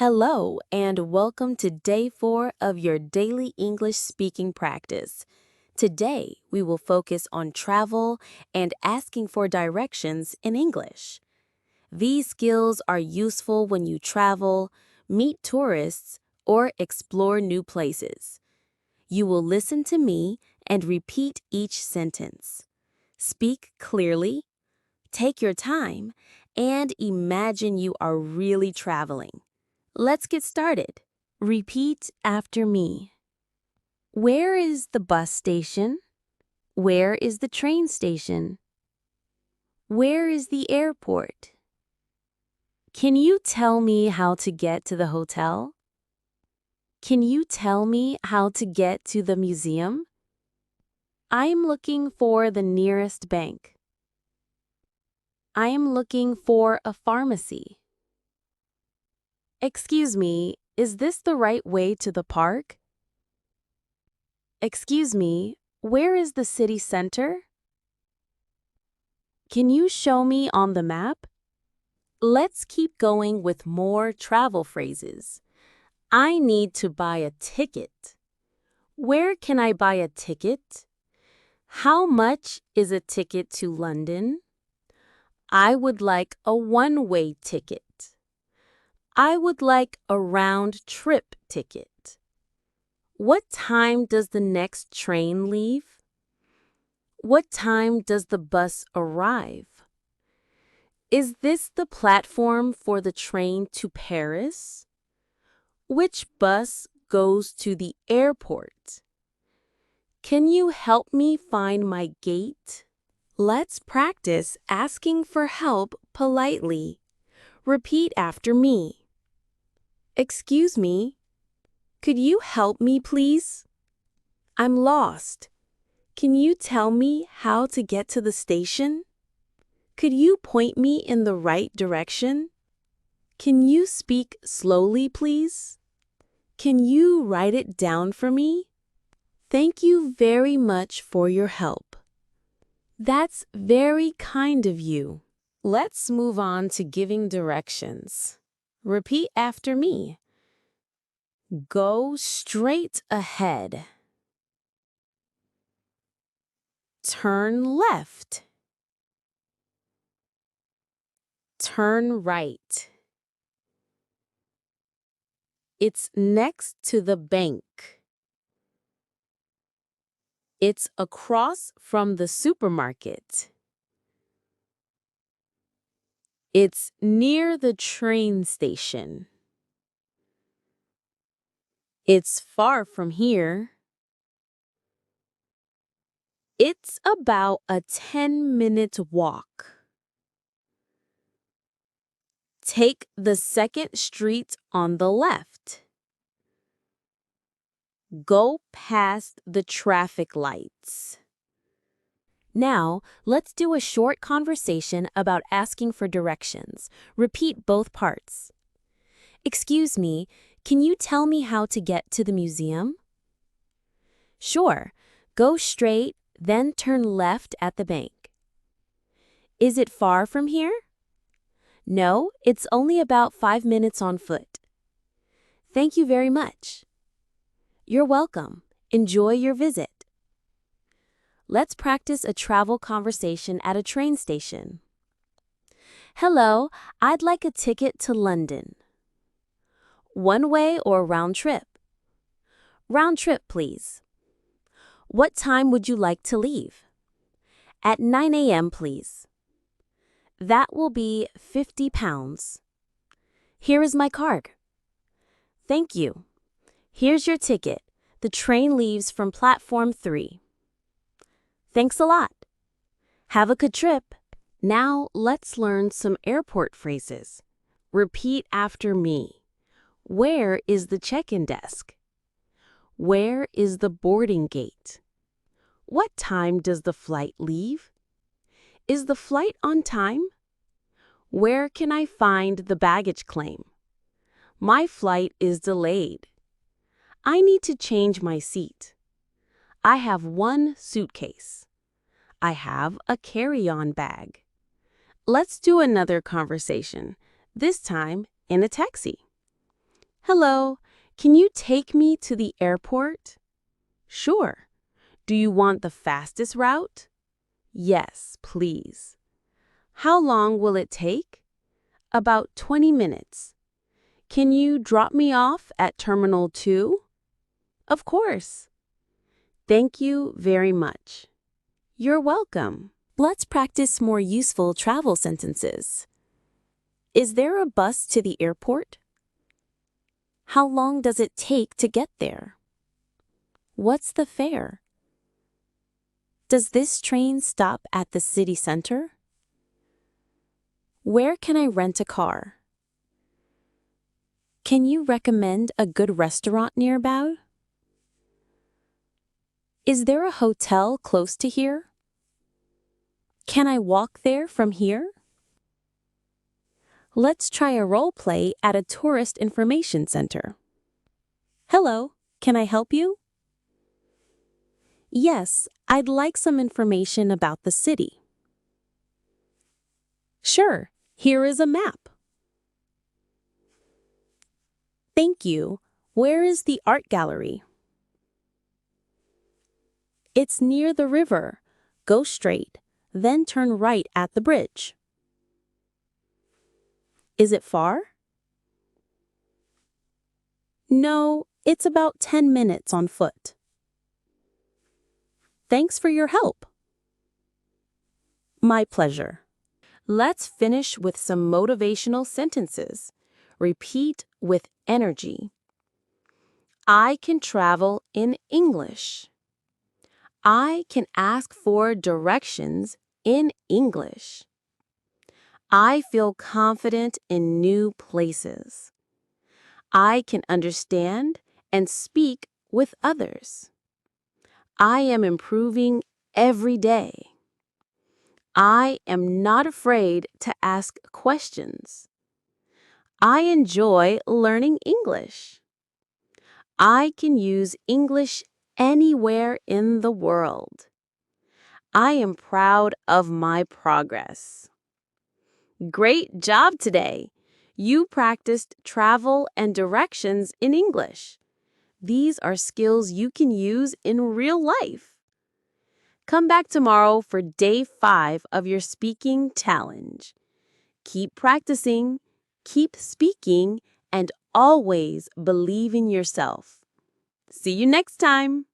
Hello, and welcome to day 4 of your daily English speaking practice. Today, we will focus on travel and asking for directions in English. These skills are useful when you travel, meet tourists, or explore new places. You will listen to me and repeat each sentence. Speak clearly, take your time, and imagine you are really traveling. Let's get started. Repeat after me. Where is the bus station? Where is the train station? Where is the airport? Can you tell me how to get to the hotel? Can you tell me how to get to the museum? I'm looking for the nearest bank. I am looking for a pharmacy. Excuse me, is this the right way to the park? Excuse me, where is the city center? Can you show me on the map? Let's keep going with more travel phrases. I need to buy a ticket. Where can I buy a ticket? How much is a ticket to London? I would like a one-way ticket. I would like a round-trip ticket. What time does the next train leave? What time does the bus arrive? Is this the platform for the train to Paris? Which bus goes to the airport? Can you help me find my gate? Let's practice asking for help politely. Repeat after me. Excuse me, could you help me, please? I'm lost. Can you tell me how to get to the station? Could you point me in the right direction? Can you speak slowly, please? Can you write it down for me? Thank you very much for your help. That's very kind of you. Let's move on to giving directions. Repeat after me. Go straight ahead. Turn left. Turn right. It's next to the bank. It's across from the supermarket. It's near the train station. It's far from here. It's about a 10-minute walk. Take the second street on the left. Go past the traffic lights. Now, let's do a short conversation about asking for directions. Repeat both parts. Excuse me, can you tell me how to get to the museum? Sure. Go straight, then turn left at the bank. Is it far from here? No, it's only about 5 minutes on foot. Thank you very much. You're welcome. Enjoy your visit. Let's practice a travel conversation at a train station. Hello, I'd like a ticket to London. One way or round trip? Round trip, please. What time would you like to leave? At 9 a.m., please. That will be £50. Here is my card. Thank you. Here's your ticket. The train leaves from platform 3. Thanks a lot. Have a good trip. Now let's learn some airport phrases. Repeat after me. Where is the check-in desk? Where is the boarding gate? What time does the flight leave? Is the flight on time? Where can I find the baggage claim? My flight is delayed. I need to change my seat. I have one suitcase. I have a carry-on bag. Let's do another conversation, this time in a taxi. Hello, can you take me to the airport? Sure. Do you want the fastest route? Yes, please. How long will it take? About 20 minutes. Can you drop me off at Terminal 2? Of course. Thank you very much. You're welcome. Let's practice more useful travel sentences. Is there a bus to the airport? How long does it take to get there? What's the fare? Does this train stop at the city center? Where can I rent a car? Can you recommend a good restaurant nearby? Is there a hotel close to here? Can I walk there from here? Let's try a role play at a tourist information center. Hello, can I help you? Yes, I'd like some information about the city. Sure, here is a map. Thank you. Where is the art gallery? It's near the river. Go straight, then turn right at the bridge. Is it far? No, it's about 10 minutes on foot. Thanks for your help. My pleasure. Let's finish with some motivational sentences. Repeat with energy. I can travel in English. I can ask for directions in English. I feel confident in new places. I can understand and speak with others. I am improving every day. I am not afraid to ask questions. I enjoy learning English. I can use English anywhere in the world. I am proud of my progress. Great job today! You practiced travel and directions in English. These are skills you can use in real life. Come back tomorrow for day 5 of your speaking challenge. Keep practicing, keep speaking, and always believe in yourself. See you next time!